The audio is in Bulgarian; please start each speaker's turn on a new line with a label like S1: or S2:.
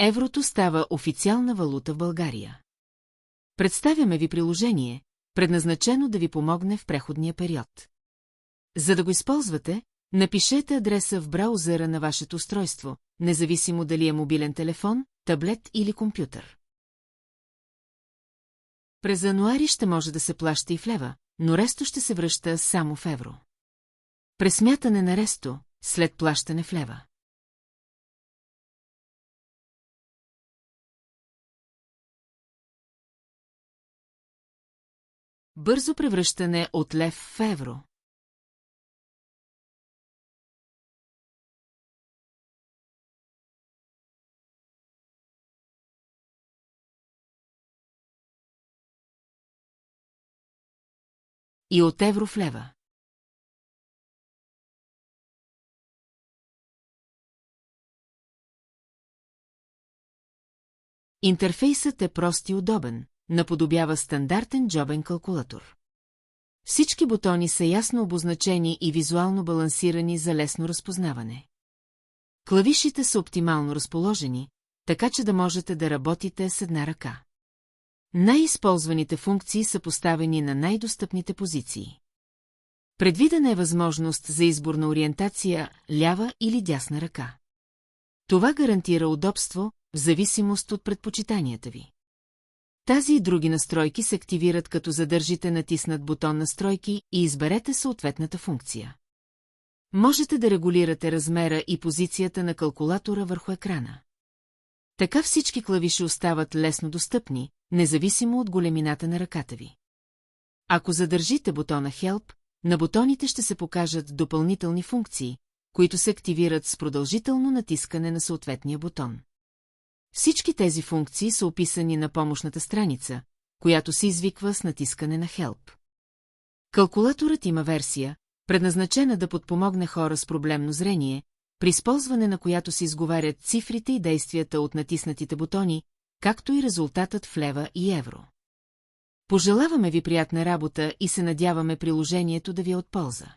S1: Еврото става официална валута в България. Представяме ви приложение, предназначено да ви помогне в преходния период. За да го използвате, напишете адреса в браузъра на вашето устройство, независимо дали е мобилен телефон, таблет или компютър. През януари ще може да се плаща и в лева, но ресто ще се връща само в евро. Пресмятане на ресто, след плащане в лева. Бързо превръщане от лев в евро. И от евро в лева. Интерфейсът е прост и удобен, наподобява стандартен джобен калкулатор. Всички бутони са ясно обозначени и визуално балансирани за лесно разпознаване. Клавишите са оптимално разположени, така че да можете да работите с една ръка. Най-използваните функции са поставени на най-достъпните позиции. Предвидена е възможност за избор на ориентация лява или дясна ръка. Това гарантира удобство, в зависимост от предпочитанията ви. Тази и други настройки се активират като задържите натиснат бутон настройки и изберете съответната функция. Можете да регулирате размера и позицията на калкулатора върху екрана. Така всички клавиши остават лесно достъпни, независимо от големината на ръката ви. Ако задържите бутона Help, на бутоните ще се покажат допълнителни функции, които се активират с продължително натискане на съответния бутон. Всички тези функции са описани на помощната страница, която се извиква с натискане на Help. Калкулаторът има версия, предназначена да подпомогне хора с проблемно зрение, при използване на която се изговарят цифрите и действията от натиснатите бутони, както и резултатът в лева и евро. Пожелаваме ви приятна работа и се надяваме приложението да ви е от полза.